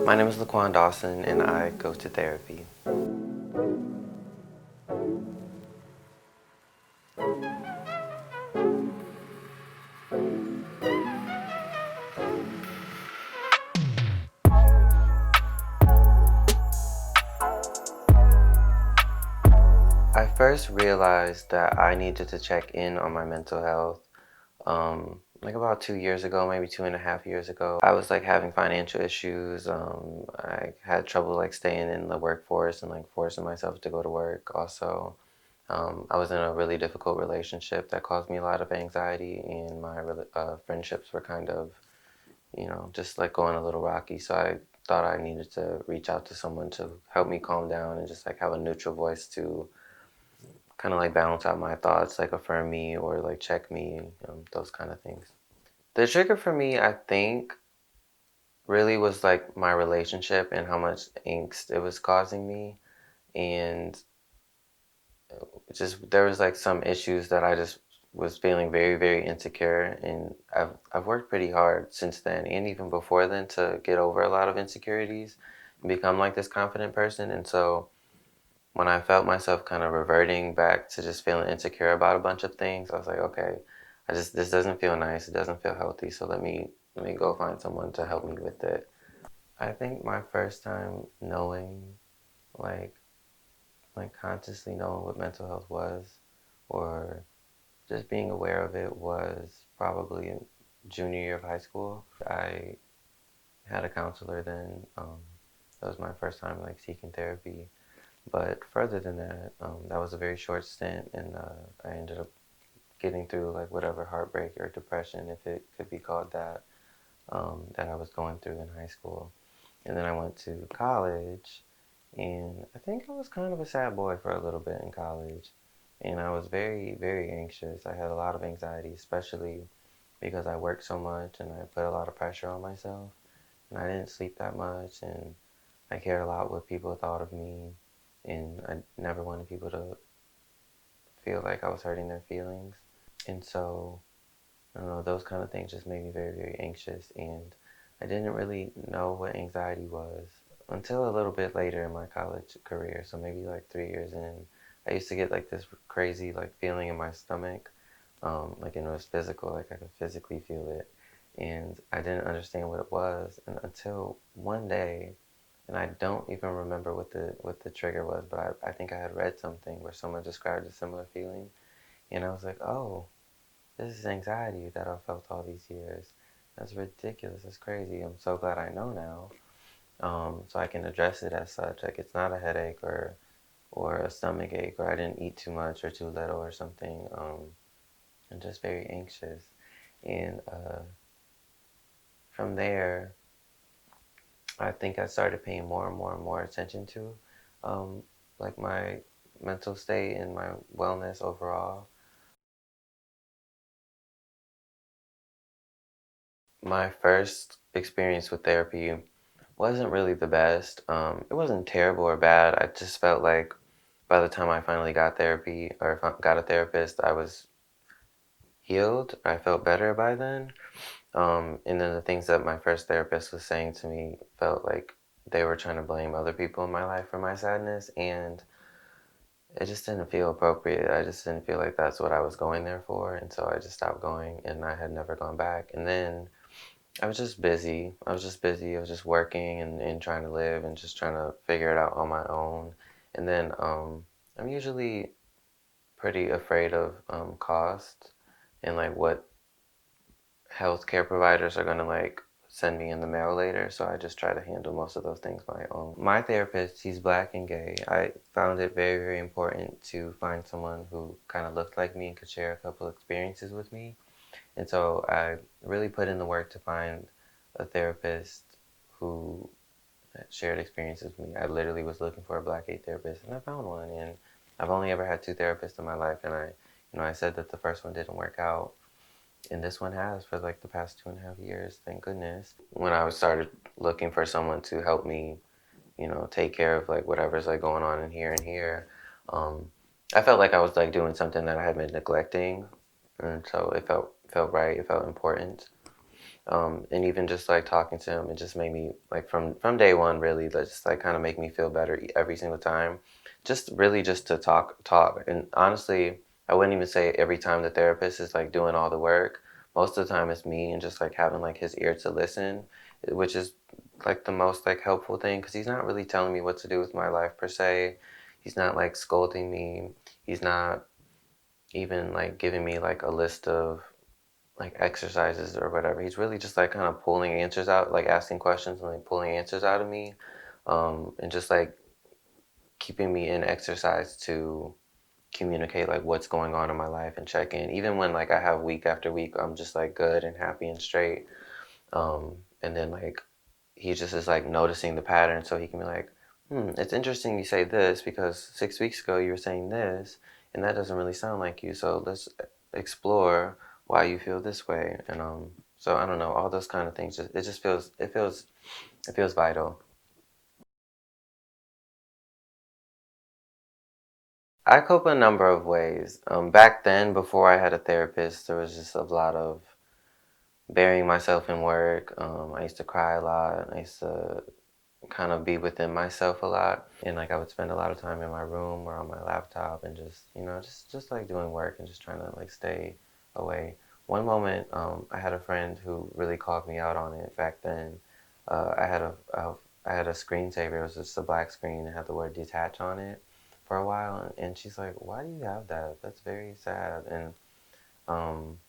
My name is LaQuann Dawson, and I go to therapy. I first realized that I needed to check in on my mental health like about 2 years ago, maybe 2.5 years ago. I was like having financial issues. I had trouble like staying in the workforce and like forcing myself to go to work. Also, I was in a really difficult relationship that caused me a lot of anxiety, and my friendships were kind of, just like going a little rocky. So I thought I needed to reach out to someone to help me calm down and just like have a neutral voice to kind of like balance out my thoughts, like affirm me or like check me, those kind of things. The trigger for me, I think, really was like my relationship and how much angst it was causing me. And just there was like some issues that I just was feeling very, very insecure. And I've worked pretty hard since then and even before then to get over a lot of insecurities and become like this confident person. And so when I felt myself kind of reverting back to just feeling insecure about a bunch of things, I was like, okay, this doesn't feel nice. It doesn't feel healthy. So let me go find someone to help me with it. I think my first time knowing, like like consciously knowing what mental health was, or just being aware of it, was probably in junior year of high school. I had a counselor then. That was my first time like seeking therapy. But further than that, that was a very short stint, and I ended up getting through like whatever heartbreak or depression, if it could be called that, that I was going through in high school. And then I went to college, and I think I was kind of a sad boy for a little bit in college. And I was very, very anxious. I had a lot of anxiety, especially because I worked so much and I put a lot of pressure on myself. And I didn't sleep that much, and I cared a lot what people thought of me. And I never wanted people to feel like I was hurting their feelings. And so, I don't know, those kind of things just made me very, very anxious. And I didn't really know what anxiety was until a little bit later in my college career. So maybe like 3 years in, I used to get like this crazy like feeling in my stomach, like it was physical, like I could physically feel it. And I didn't understand what it was, and until one day, and I don't even remember what the trigger was, but I think I had read something where someone described a similar feeling, and I was like, oh, this is anxiety that I've felt all these years. That's ridiculous. That's crazy. I'm so glad I know now. So I can address it as such. Like it's not a headache or a stomach ache, or I didn't eat too much or too little or something. I'm just very anxious. And from there, I think I started paying more and more and more attention to, um, like my mental state and my wellness overall. My first experience with therapy wasn't really the best. It wasn't terrible or bad. I just felt like by the time I finally got therapy or got a therapist, I was healed. I felt better by then. And then the things that my first therapist was saying to me felt like they were trying to blame other people in my life for my sadness, and it just didn't feel appropriate. I just didn't feel like that's what I was going there for, and so I just stopped going, and I had never gone back. And then I was just busy. I was just busy. I was just working and trying to live and just trying to figure it out on my own. And then I'm usually pretty afraid of cost and like what healthcare providers are gonna like send me in the mail later. So I just try to handle most of those things on my own. My therapist, he's black and gay. I found it very, very important to find someone who kind of looked like me and could share a couple experiences with me. And so I really put in the work to find a therapist who shared experiences with me. I literally was looking for a black gay therapist, and I found one. And I've only ever had two therapists in my life, and I said that the first one didn't work out, and this one has for like the past 2.5 years. Thank goodness. When I started looking for someone to help me, take care of like whatever's like going on in here and here, um, I felt like I was like doing something that I had been neglecting, and so it felt right. It felt important. And even just like talking to him, it just made me like from day one really that just like kind of make me feel better every single time. Just really just to talk. And honestly, I wouldn't even say every time the therapist is like doing all the work. Most of the time it's me and just like having like his ear to listen, which is like the most like helpful thing because he's not really telling me what to do with my life per se. He's not like scolding me. He's not even like giving me like a list of like exercises or whatever. He's really just like kind of pulling answers out, like asking questions and like pulling answers out of me, and just like keeping me in exercise to communicate like what's going on in my life and check in. Even when like I have week after week, I'm just like good and happy and straight. And then like he just is like noticing the pattern, so he can be like, it's interesting you say this because 6 weeks ago you were saying this, and that doesn't really sound like you. So let's explore why you feel this way. And so I don't know, all those kind of things. It just feels vital. I cope a number of ways. Back then, before I had a therapist, there was just a lot of burying myself in work. I used to cry a lot. I used to kind of be within myself a lot, and like I would spend a lot of time in my room or on my laptop and just just like doing work and just trying to like stay away. One moment, I had a friend who really called me out on it back then. I had a screensaver. It was just a black screen and had the word detach on it for a while, and she's like, why do you have that? That's very sad. Um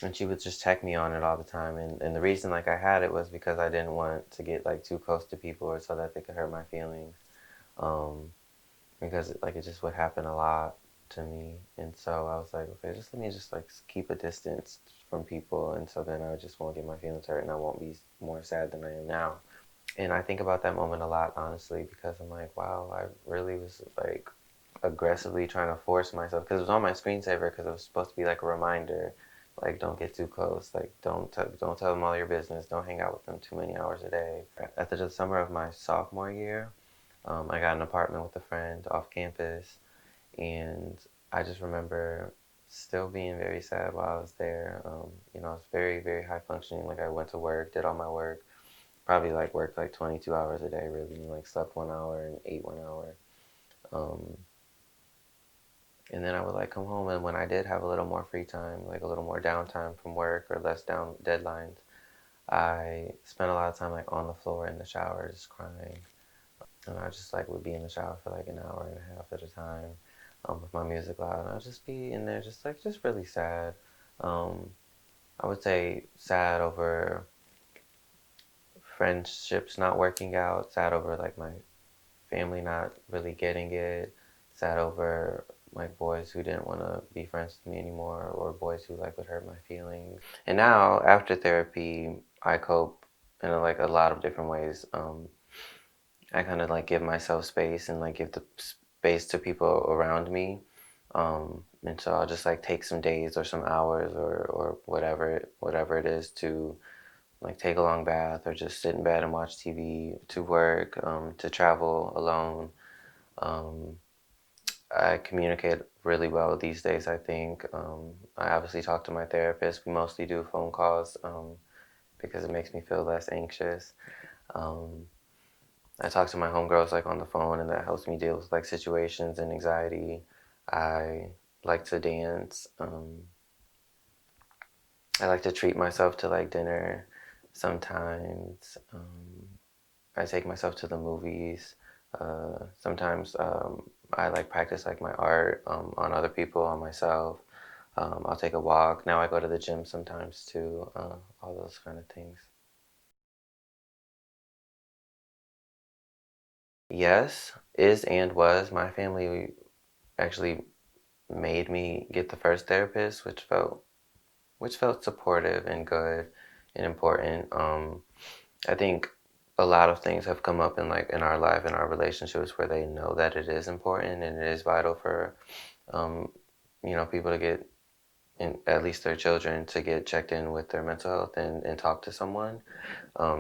and she would just check me on it all the time, and the reason like I had it was because I didn't want to get like too close to people or so that they could hurt my feelings, um because it just would happen a lot to me. And so I was like, okay, just let me just like keep a distance from people, and so then I just won't get my feelings hurt and I won't be more sad than I am now. And I think about that moment a lot, honestly, because I'm like, wow, I really was like aggressively trying to force myself because it was on my screensaver because it was supposed to be like a reminder, like don't get too close, like don't tell them all your business, don't hang out with them too many hours a day. After the summer of my sophomore year, I got an apartment with a friend off campus, and I just remember still being very sad while I was there. I was very very high functioning. Like I went to work, did all my work, probably like worked like 22 hours a day, really, and like slept 1 hour and ate 1 hour. Um, And then I would like come home, and when I did have a little more free time, like a little more downtime from work or less down deadlines, I spent a lot of time like on the floor in the shower just crying. And I just like would be in the shower for like an hour and a half at a time, with my music loud, and I'd just be in there just really sad. Um, I would say sad over friendships not working out, sad over like my family not really getting it, sad over like boys who didn't want to be friends with me anymore, or boys who like would hurt my feelings. And now after therapy, I cope in like a lot of different ways. I kind of like give myself space and like give the space to people around me. And so I'll just like take some days or some hours or whatever it is to like take a long bath or just sit in bed and watch TV, to work, to travel alone. Um, I communicate really well these days, I think. I obviously talk to my therapist. We mostly do phone calls, because it makes me feel less anxious. Um, I talk to my homegirls like on the phone, and that helps me deal with like situations and anxiety. I like to dance. I like to treat myself to like dinner sometimes. I take myself to the movies. Sometimes I like practice like my art, on other people, on myself. I'll take a walk. Now I go to the gym sometimes too. All those kind of things. Yes, is and was. My family actually made me get the first therapist, which felt supportive and good and important. I think a lot of things have come up in like in our life in our relationships where they know that it is important and it is vital for um, people to get in, at least their children to get checked in with their mental health and talk to someone,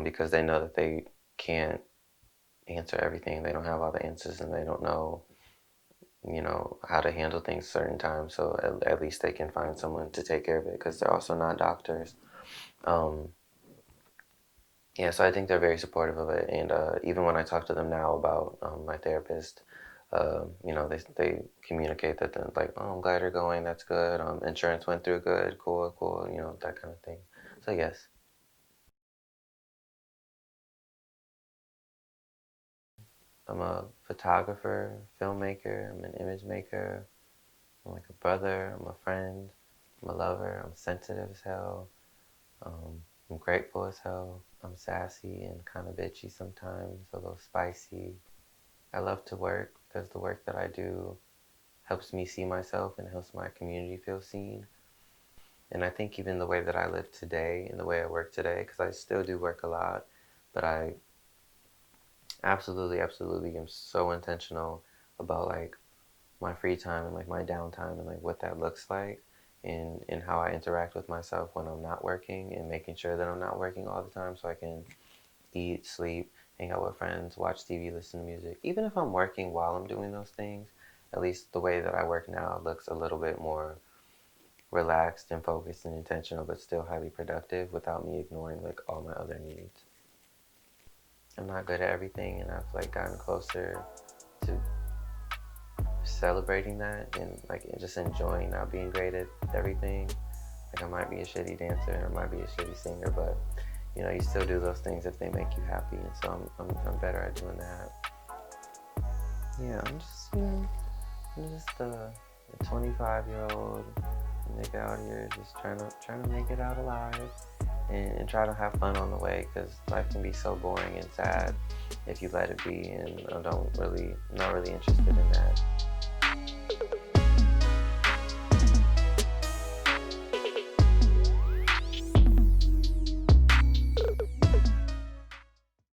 because they know that they can't answer everything. They don't have all the answers and they don't know how to handle things certain times. So at least they can find someone to take care of it because they're also not doctors. Um, yeah, so I think they're very supportive of it, and even when I talk to them now about my therapist, you know, they communicate that they're like, oh, I'm glad you're going. That's good. Insurance went through good. Cool, cool. You know, that kind of thing. So yes, I'm a photographer, filmmaker. I'm an image maker. I'm like a brother. I'm a friend. I'm a lover. I'm sensitive as hell. I'm grateful as hell. I'm sassy and kind of bitchy sometimes, a little spicy. I love to work because the work that I do helps me see myself and helps my community feel seen. And I think even the way that I live today and the way I work today, because I still do work a lot, but I absolutely am so intentional about like my free time and like my downtime and like what that looks like and how I interact with myself when I'm not working and making sure that I'm not working all the time so I can eat, sleep, hang out with friends, watch TV, listen to music. Even if I'm working while I'm doing those things, at least the way that I work now looks a little bit more relaxed and focused and intentional, but still highly productive without me ignoring like all my other needs. I'm not good at everything, and I've like gotten closer to celebrating that and like just enjoying not being great at everything. Like I might be a shitty dancer and I might be a shitty singer, but you know, you still do those things if they make you happy, and so I'm better at doing that. Yeah, I'm just, you know, I'm just a 25-year-old nigga out here just trying to make it out alive and try to have fun on the way because life can be so boring and sad if you let it be, and I'm not really interested in that.